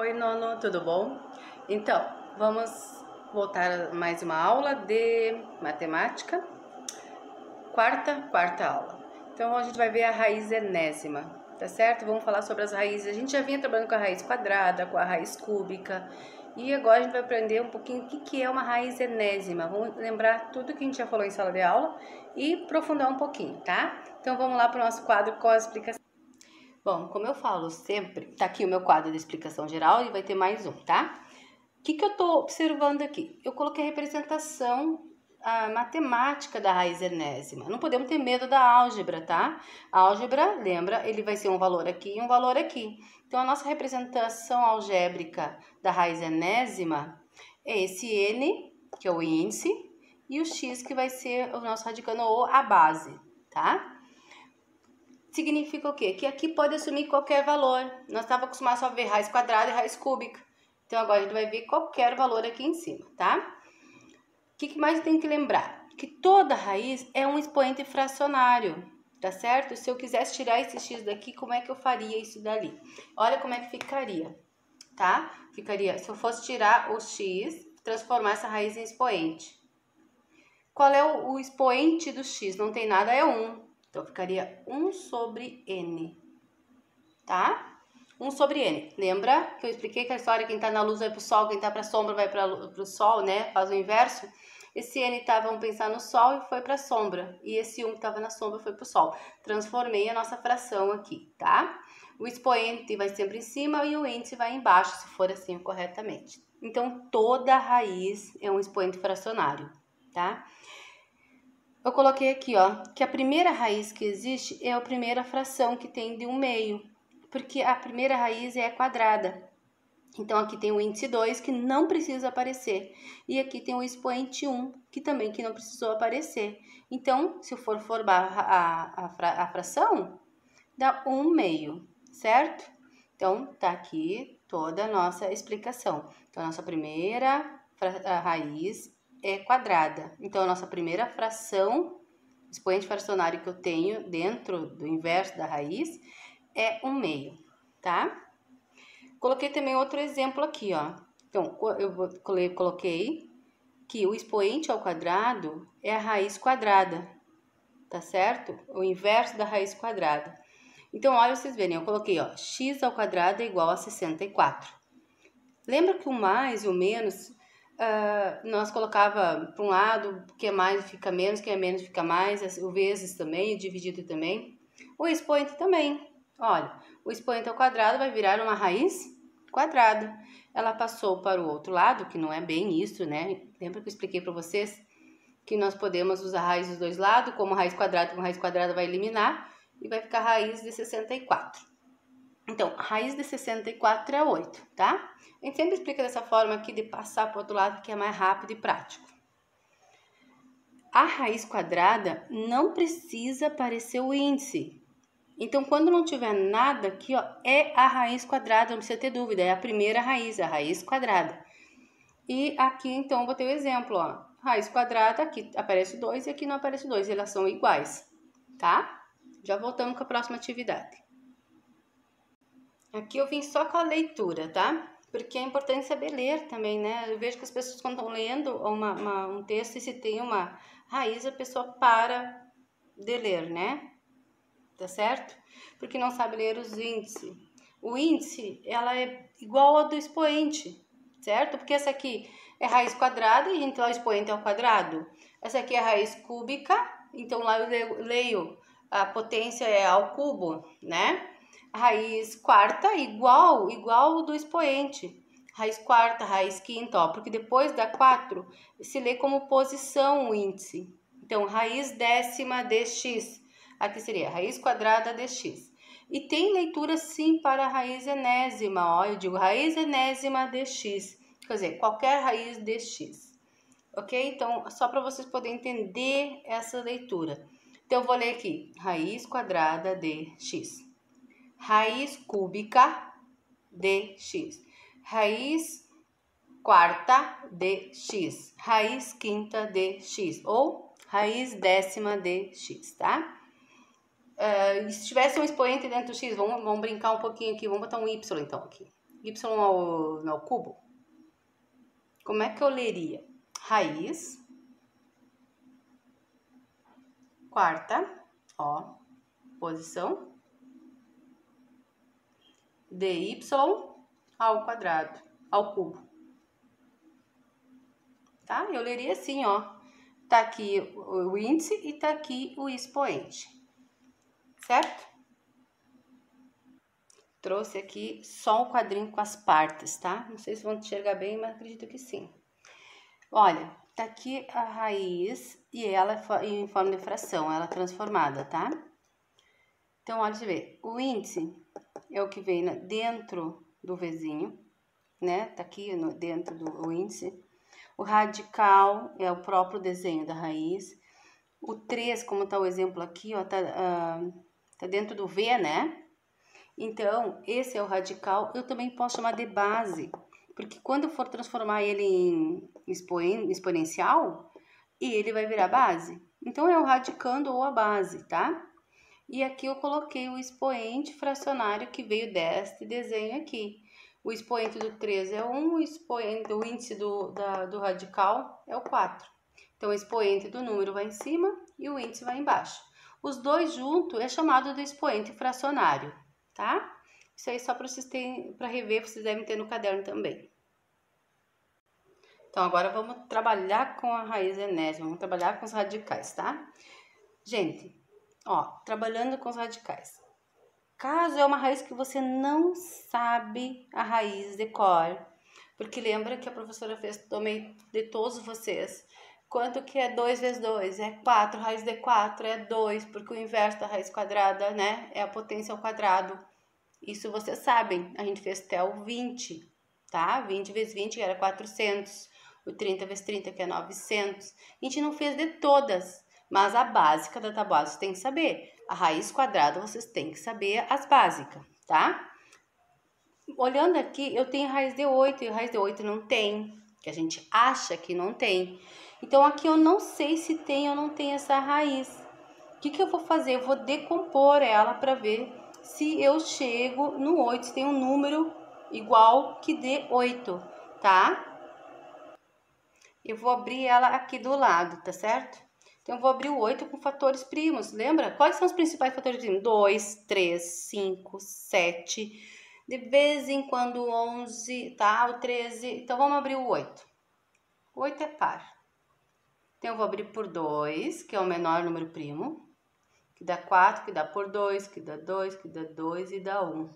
Oi, nono, tudo bom? Então, vamos voltar a mais uma aula de matemática, quarta aula. Então, a gente vai ver a raiz enésima, tá certo? Vamos falar sobre as raízes. A gente já vinha trabalhando com a raiz quadrada, com a raiz cúbica, e agora a gente vai aprender um pouquinho o que é uma raiz enésima. Vamos lembrar tudo que a gente já falou em sala de aula e aprofundar um pouquinho, tá? Então, vamos lá para o nosso quadro com a explicação. Bom, como eu falo sempre, tá aqui o meu quadro de explicação geral e vai ter mais um, tá? O que eu tô observando aqui? Eu coloquei a representação matemática da raiz enésima. Não podemos ter medo da álgebra, tá? A álgebra, lembra, ele vai ser um valor aqui e um valor aqui. Então, a nossa representação algébrica da raiz enésima é esse n, que é o índice, e o x, que vai ser o nosso radicando ou a base, tá? Significa o quê? Que aqui pode assumir qualquer valor. Nós estávamos acostumados a ver raiz quadrada e raiz cúbica. Então, agora a gente vai ver qualquer valor aqui em cima, tá? O que mais tem que lembrar? Que toda raiz é um expoente fracionário, tá certo? Se eu quisesse tirar esse x daqui, como é que eu faria isso dali? Olha como é que ficaria, tá? Ficaria, se eu fosse tirar o x, transformar essa raiz em expoente. Qual é o expoente do x? Não tem nada, é 1. Então, ficaria 1 sobre n, tá? 1 sobre n. Lembra que eu expliquei que a história, quem tá na luz vai pro sol, quem tá pra sombra vai pro sol, né? Faz o inverso. Esse n tá, vamos pensar no sol e foi pra sombra. E esse 1 que tava na sombra foi pro sol. Transformei a nossa fração aqui, tá? O expoente vai sempre em cima e o índice vai embaixo, se for assim corretamente. Então, toda raiz é um expoente fracionário, tá? Eu coloquei aqui, ó, que a primeira raiz que existe é a primeira fração que tem de 1/2, porque a primeira raiz é quadrada. Então, aqui tem o índice 2, que não precisa aparecer. E aqui tem o expoente 1, que também não precisou aparecer. Então, se eu for formar a fração, dá 1/2, certo? Então, tá aqui toda a nossa explicação. Então, a nossa primeira raiz é quadrada. Então, a nossa primeira fração, expoente fracionário que eu tenho dentro do inverso da raiz, é 1/2, tá? Coloquei também outro exemplo aqui, ó. Então, eu coloquei que o expoente ao quadrado é a raiz quadrada, tá certo? O inverso da raiz quadrada. Então, olha, vocês verem, eu coloquei, ó, x ao quadrado é igual a 64. Lembra que o mais e o menos, nós colocava para um lado, que é mais fica menos, que é menos fica mais, o vezes também, o dividido também. O expoente também. Olha, o expoente ao quadrado vai virar uma raiz quadrada. Ela passou para o outro lado, que não é bem isso, né? Lembra que eu expliquei para vocês que nós podemos usar a raiz dos dois lados, como raiz quadrada com raiz quadrada vai eliminar, e vai ficar raiz de 64. Então, raiz de 64 é 8, tá? A gente sempre explica dessa forma aqui de passar para o outro lado, que é mais rápido e prático. A raiz quadrada não precisa aparecer o índice. Então, quando não tiver nada aqui, ó, é a raiz quadrada, não precisa ter dúvida, é a primeira raiz, a raiz quadrada. E aqui, então, eu vou ter o exemplo, ó. Raiz quadrada, aqui aparece 2 e aqui não aparece 2, elas são iguais, tá? Já voltamos com a próxima atividade. Aqui eu vim só com a leitura, tá? Porque é importante saber ler também, né? Eu vejo que as pessoas, quando estão lendo um texto e se tem uma raiz, a pessoa para de ler, né? Tá certo? Porque não sabe ler os índices. O índice, ela é igual ao do expoente, certo? Porque essa aqui é raiz quadrada e então o expoente é ao quadrado. Essa aqui é raiz cúbica, então lá eu leio a potência é ao cubo, né? Raiz quarta igual ao do expoente. Raiz quarta, raiz quinta, ó, porque depois da 4 se lê como posição o índice. Então, raiz décima dx. Aqui seria raiz quadrada dx. E tem leitura sim para a raiz enésima, ó, eu digo raiz enésima dx. Quer dizer, qualquer raiz dx. Ok? Então, só para vocês poderem entender essa leitura. Então, eu vou ler aqui, raiz quadrada de x. Raiz cúbica de x. Raiz quarta de x. Raiz quinta de x. Ou raiz décima de x, tá? Se tivesse um expoente dentro do x, vamos brincar um pouquinho aqui. Vamos botar um y, então, aqui. y ao cubo? Como é que eu leria? Raiz quarta, ó, posição, dy ao quadrado, ao cubo. Tá? Eu leria assim, ó. Tá aqui o índice e tá aqui o expoente. Certo? Trouxe aqui só o quadrinho com as partes, tá? Não sei se vão enxergar bem, mas acredito que sim. Olha, tá aqui a raiz e ela em forma de fração, ela é transformada, tá? Então, olha de ver, o índice é o que vem dentro do vizinho, né? Tá aqui dentro do índice. O radical é o próprio desenho da raiz. O 3, como tá o exemplo aqui, ó, tá dentro do V, né? Então, esse é o radical. Eu também posso chamar de base, porque quando eu for transformar ele em exponencial, ele vai virar base. Então, é o radicando ou a base, tá? E aqui eu coloquei o expoente fracionário que veio deste desenho aqui. O expoente do 3 é 1, o índice do radical é o 4. Então, o expoente do número vai em cima e o índice vai embaixo. Os dois juntos é chamado de expoente fracionário, tá? Isso aí só para vocês terem, para rever, vocês devem ter no caderno também. Então, agora vamos trabalhar com a raiz enésima, vamos trabalhar com os radicais, tá? Gente, ó, trabalhando com os radicais. Caso é uma raiz que você não sabe a raiz de cor, porque lembra que a professora fez também de todos vocês. Quanto que é 2 vezes 2? É 4, raiz de 4 é 2, porque o inverso da raiz quadrada, né, é a potência ao quadrado. Isso vocês sabem, a gente fez até o 20, tá? 20 vezes 20 era 400, o 30 vezes 30 que é 900. A gente não fez de todas, mas a básica da tabuada vocês têm que saber. A raiz quadrada vocês têm que saber as básicas, tá? Olhando aqui, eu tenho raiz de 8 e raiz de 8 não tem, que a gente acha que não tem. Então, aqui eu não sei se tem ou não tem essa raiz. O que eu vou fazer? Eu vou decompor ela para ver se eu chego no 8, se tem um número igual que dê 8, tá? Eu vou abrir ela aqui do lado, tá certo? Então, eu vou abrir o 8 com fatores primos, lembra? Quais são os principais fatores primos? 2, 3, 5, 7, de vez em quando 11, tá? O 13, então vamos abrir o 8. O 8 é par. Então, eu vou abrir por 2, que é o menor número primo, que dá 4, que dá por 2, que dá 2, que dá 2 e dá 1.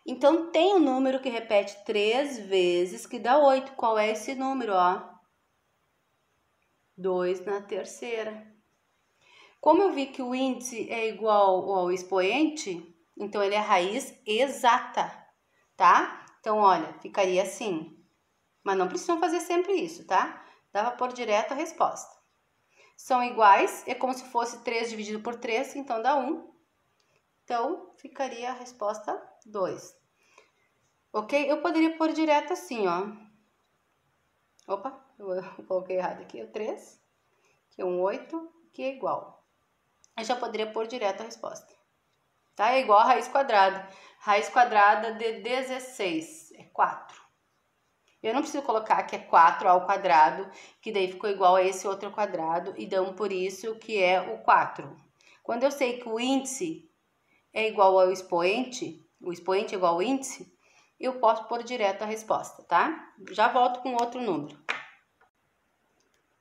Então, tem um número que repete 3 vezes, que dá 8. Qual é esse número, ó? 2 na terceira. Como eu vi que o índice é igual ao expoente, então ele é a raiz exata, tá? Então, olha, ficaria assim. Mas não precisam fazer sempre isso, tá? Dá para pôr direto a resposta. São iguais, é como se fosse 3 dividido por 3, então dá 1. Então, ficaria a resposta 2. Ok? Eu poderia pôr direto assim, ó. Opa, eu coloquei errado aqui. O 3, que é um 8, que é igual. Eu já poderia pôr direto a resposta. Tá? É igual a raiz quadrada. Raiz quadrada de 16 é 4. Eu não preciso colocar que é 4 ao quadrado, que daí ficou igual a esse outro quadrado, e dão por isso que é o 4. Quando eu sei que o índice é igual ao expoente, o expoente é igual ao índice, eu posso pôr direto a resposta, tá? Já volto com outro número.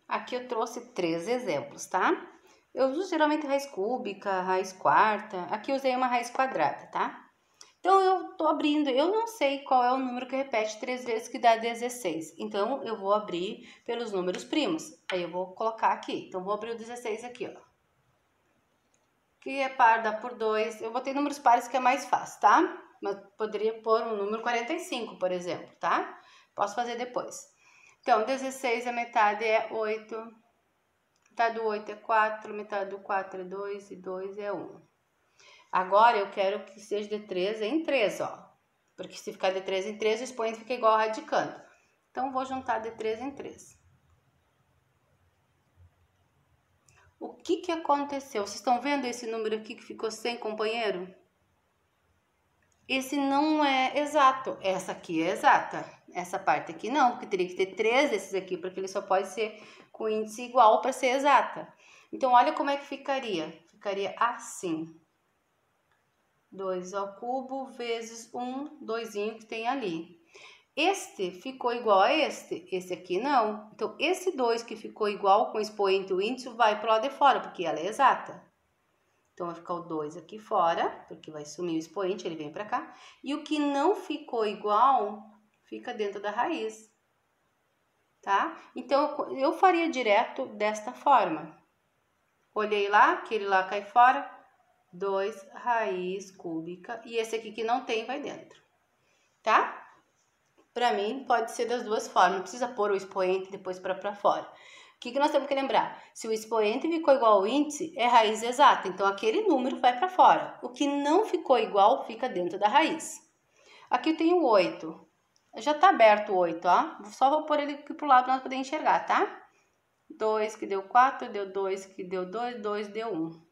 Aqui eu trouxe 3 exemplos, tá? Eu uso geralmente raiz cúbica, raiz quarta, aqui eu usei uma raiz quadrada, tá? Então, eu tô abrindo, eu não sei qual é o número que repete 3 vezes que dá 16. Então, eu vou abrir pelos números primos. Aí, eu vou colocar aqui. Então, vou abrir o 16 aqui, ó. Que é par, dá por 2. Eu botei números pares que é mais fácil, tá? Mas poderia pôr um número 45, por exemplo, tá? Posso fazer depois. Então, 16 a metade é 8. Metade do 8 é 4. Metade do 4 é 2. E 2 é 1. Agora, eu quero que seja de 3 em 3, ó. Porque se ficar de 3 em 3, o expoente fica igual ao radicando. Então, vou juntar de 3 em 3. O que aconteceu? Vocês estão vendo esse número aqui que ficou sem companheiro? esse não é exato. Essa aqui é exata. Essa parte aqui não, porque teria que ter 3 desses aqui, porque ele só pode ser com índice igual para ser exata. Então, olha como é que ficaria. Ficaria assim. 2 ao cubo vezes 1, 2 que tem ali. Este ficou igual a esse aqui não. Então, esse 2 que ficou igual com o expoente e o índice vai para o lado de fora, porque ela é exata. Então, vai ficar o 2 aqui fora, porque vai sumir o expoente, ele vem para cá. E o que não ficou igual, fica dentro da raiz. Tá? Então, eu faria direto desta forma. Olhei lá, aquele lá cai fora. 2 raiz cúbica. E esse aqui que não tem, vai dentro. Tá? Para mim, pode ser das duas formas. Não precisa pôr o expoente depois para fora. O que nós temos que lembrar? Se o expoente ficou igual ao índice, é raiz exata. Então, aquele número vai para fora. O que não ficou igual, fica dentro da raiz. Aqui eu tenho 8. Já está aberto o 8, ó. Só vou pôr ele aqui pro lado para nós poder enxergar, tá? 2 que deu 4, deu 2 que deu 2, 2 deu 1.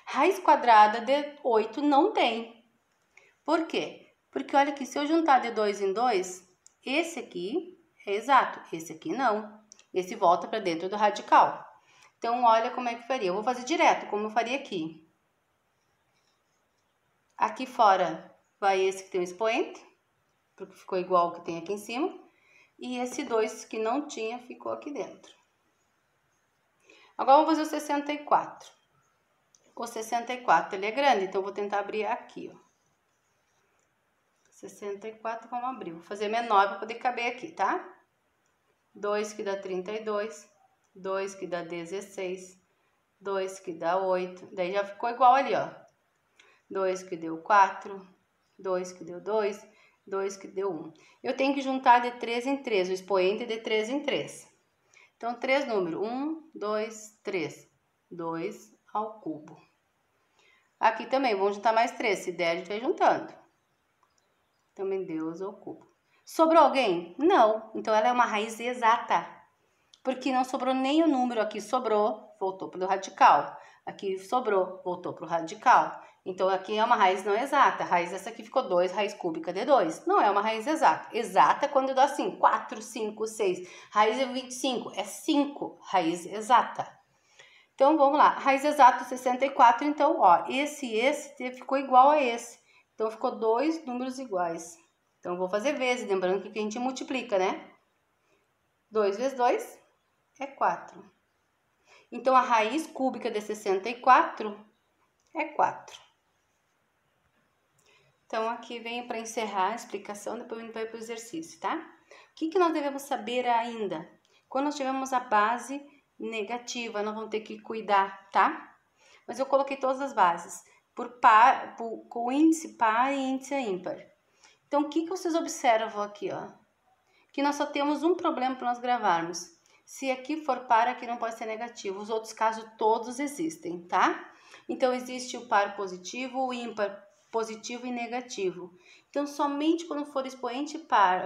Raiz quadrada de 8 não tem. Por quê? Porque olha aqui, se eu juntar de 2 em 2, esse aqui é exato, esse aqui não. Esse volta para dentro do radical. Então, olha como é que faria. Eu vou fazer direto, como eu faria aqui. Aqui fora vai esse que tem o expoente, porque ficou igual ao que tem aqui em cima. E esse 2 que não tinha, ficou aqui dentro. Agora, vamos fazer o 64. O 64, ele é grande, então eu vou tentar abrir aqui, ó. 64, vamos abrir. Vou fazer menor para poder caber aqui, tá? 2 que dá 32, 2 que dá 16, 2 que dá 8. Daí já ficou igual ali, ó. 2 que deu 4, 2 que deu 2, 2 que deu 1. Eu tenho que juntar de 3 em 3, o expoente de 3 em 3. Então, 3 números. 1, 2, 3. 2 ao cubo. Aqui também, vamos juntar mais 3. Se der, a gente vai juntando. Também deu ao cubo. Sobrou alguém? Não. Então, ela é uma raiz exata. Porque não sobrou nem o número aqui. Sobrou, voltou para o radical. Aqui sobrou, voltou para o radical. Então, aqui é uma raiz não exata. A raiz essa aqui ficou 2, raiz cúbica de 2. Não é uma raiz exata. Exata quando eu dou assim, 4, 5, 6. Raiz é 25, é 5, raiz exata. Então, vamos lá. Raiz exata 64, então, ó, esse ficou igual a esse. Então, ficou 2 números iguais. Então, eu vou fazer vezes, lembrando que a gente multiplica, né? 2 vezes 2 é 4. Então, a raiz cúbica de 64 é 4. Então, aqui venho para encerrar a explicação, depois a gente vai para o exercício, tá? O que nós devemos saber ainda? Quando nós tivermos a base negativa, nós vamos ter que cuidar, tá? Mas eu coloquei todas as bases, com índice par e índice ímpar. Então, o que vocês observam aqui, ó? Que nós só temos um problema para nós gravarmos. Se aqui for par, aqui não pode ser negativo. Os outros casos todos existem, tá? Então, existe o par positivo, o ímpar positivo e negativo. Então, somente quando for expoente par,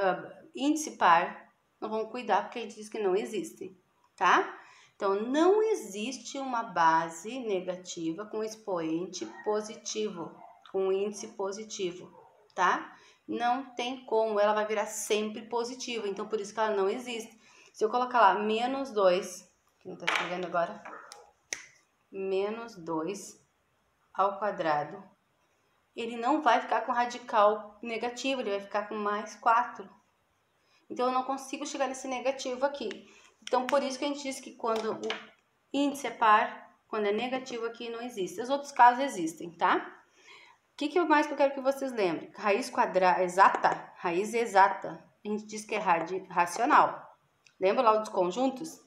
índice par, nós vamos cuidar, porque a gente diz que não existe, tá? Então, não existe uma base negativa com expoente positivo, com índice positivo, tá? Não tem como, ela vai virar sempre positiva, então por isso que ela não existe. Se eu colocar lá menos 2, que não tá escrevendo agora, menos 2 ao quadrado, ele não vai ficar com radical negativo, ele vai ficar com mais 4. Então, eu não consigo chegar nesse negativo aqui. Então, por isso que a gente diz que quando o índice é par, quando é negativo aqui, não existe. Os outros casos existem, tá? O que mais que eu quero que vocês lembrem? Raiz quadrada exata, raiz exata, a gente diz que é racional. Lembra lá dos conjuntos?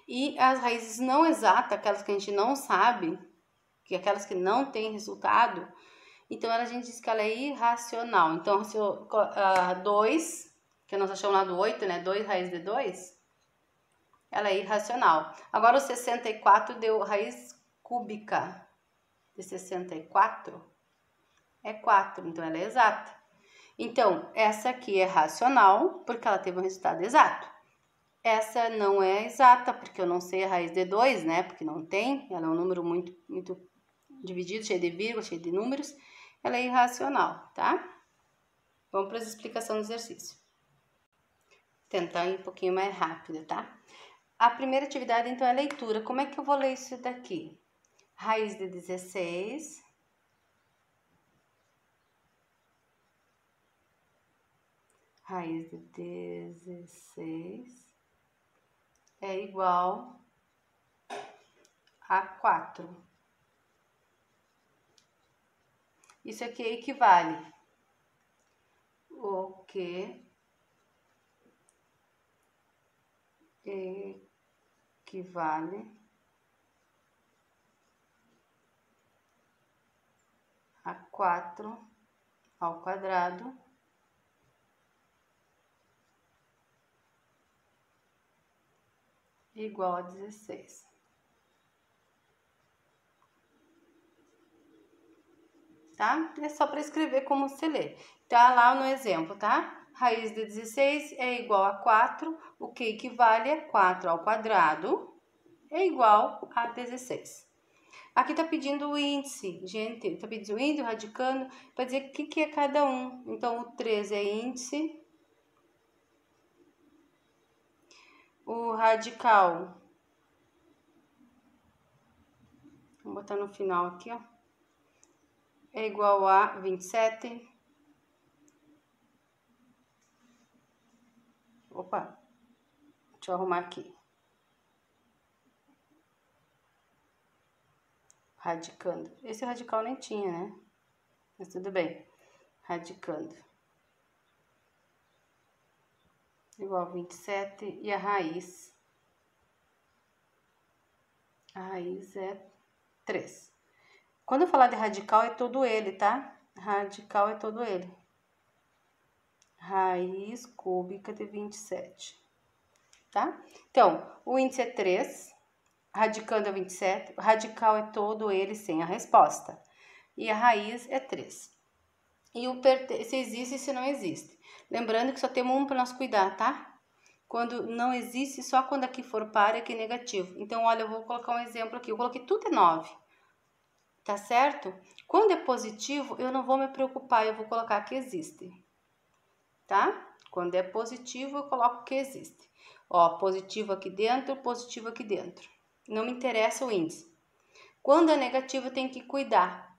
E as raízes não exatas, aquelas que a gente não sabe, que aquelas que não têm resultado, então a gente diz que ela é irracional. Então, se eu 2, que nós achamos lá do 8, né? 2 raiz de 2, ela é irracional. Agora, o 64 deu raiz cúbica de 64 é 4, então ela é exata. Então, essa aqui é racional, porque ela teve um resultado exato. Essa não é exata, porque eu não sei a raiz de 2, né? Porque não tem, ela é um número muito dividido, cheio de vírgula, cheio de números. ela é irracional, tá? Vamos para a explicação do exercício. Tentar ir um pouquinho mais rápido, tá? A primeira atividade, então, é leitura. Como é que eu vou ler isso daqui? Raiz de 16. Raiz de 16 é igual a 4. Isso aqui equivale. O que equivale a 4 ao quadrado igual a 16. Tá? É só para escrever como se lê. Tá lá no exemplo, tá? Raiz de 16 é igual a 4, o que equivale a 4 ao quadrado é igual a 16. Aqui tá pedindo o índice, gente, tá pedindo o índice, o radicando, para dizer o que é cada um. Então, o 3 é índice, o radical, vou botar no final aqui, ó, é igual a 27. Opa, deixa eu arrumar aqui. Radicando. Esse radical nem tinha, né? Mas tudo bem. Radicando. Igual a 27. E a raiz? A raiz é 3. Quando eu falar de radical, é todo ele, tá? Radical é todo ele. Raiz cúbica de 27. Tá? Então, o índice é 3. Radicando é 27. O radical é todo ele sem a resposta. E a raiz é 3. E o se existe e se não existe. Lembrando que só temos um para nós cuidar, tá? Quando não existe, só quando aqui for par é que é negativo. Então, olha, eu vou colocar um exemplo aqui. Eu coloquei tudo é 9. Tá certo? Quando é positivo, eu não vou me preocupar. Eu vou colocar que existe. Tá? Quando é positivo, eu coloco que existe. Ó, positivo aqui dentro, positivo aqui dentro. Não me interessa o índice. Quando é negativo, eu tenho que cuidar.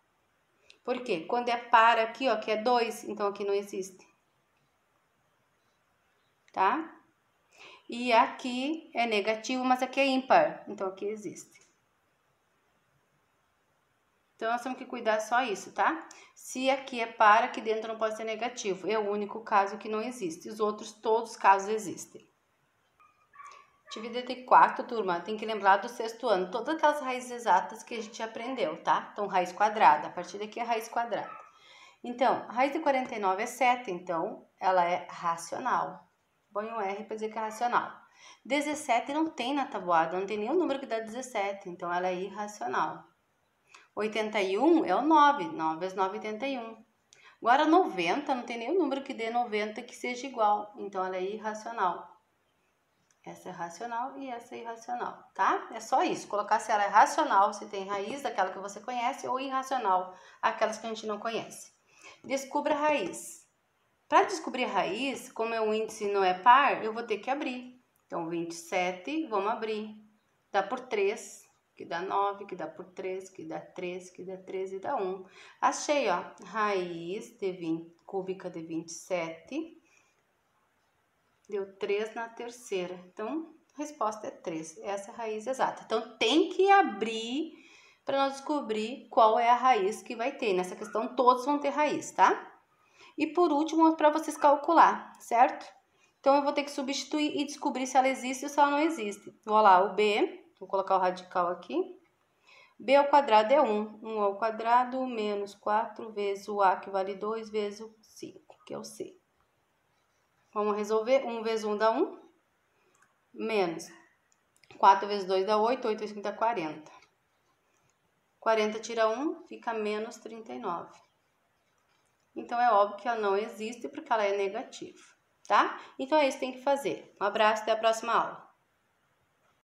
Por quê? Quando é par aqui, ó, que é 2, então aqui não existe. Tá? E aqui é negativo, mas aqui é ímpar, então aqui existe. Então, nós temos que cuidar só isso, tá? Se aqui é par, aqui dentro não pode ser negativo. É o único caso que não existe. Os outros, todos os casos existem. Atividade 4, turma, tem que lembrar do 6º ano. Todas aquelas raízes exatas que a gente aprendeu, tá? Então, raiz quadrada. A partir daqui é raiz quadrada. Então, a raiz de 49 é 7, então ela é racional. Põe um R para dizer que é racional. 17 não tem na tabuada, não tem nenhum número que dá 17, então ela é irracional. 81 é o 9, 9 vezes 9 é 81. Agora 90 não tem nenhum número que dê 90 que seja igual, então ela é irracional. Essa é racional e essa é irracional, tá? É só isso, colocar se ela é racional, se tem raiz daquela que você conhece, ou irracional, aquelas que a gente não conhece. Descubra a raiz. Para descobrir a raiz, como o índice não é par, eu vou ter que abrir. Então, 27, vamos abrir. Dá por 3, que dá 9, que dá por 3, que dá 3, que dá 13 e dá 1. Achei, ó, raiz de cúbica de 27, deu 3 na terceira. Então, a resposta é 3. Essa é a raiz exata. Então, tem que abrir para nós descobrir qual é a raiz que vai ter. Nessa questão, todos vão ter raiz, tá? E por último, para vocês calcular, certo? Então, eu vou ter que substituir e descobrir se ela existe ou se ela não existe. Vou lá, o B, vou colocar o radical aqui. B ao quadrado é 1. 1 ao quadrado menos 4 vezes o A, que vale 2, vezes o 5, que é o C. Vamos resolver. 1 vezes 1 dá 1. Menos 4 vezes 2 dá 8. 8 vezes 5 dá 40. 40 tira 1, fica menos 39. Então, é óbvio que ela não existe porque ela é negativa, tá? Então, é isso que tem que fazer. Um abraço, até a próxima aula.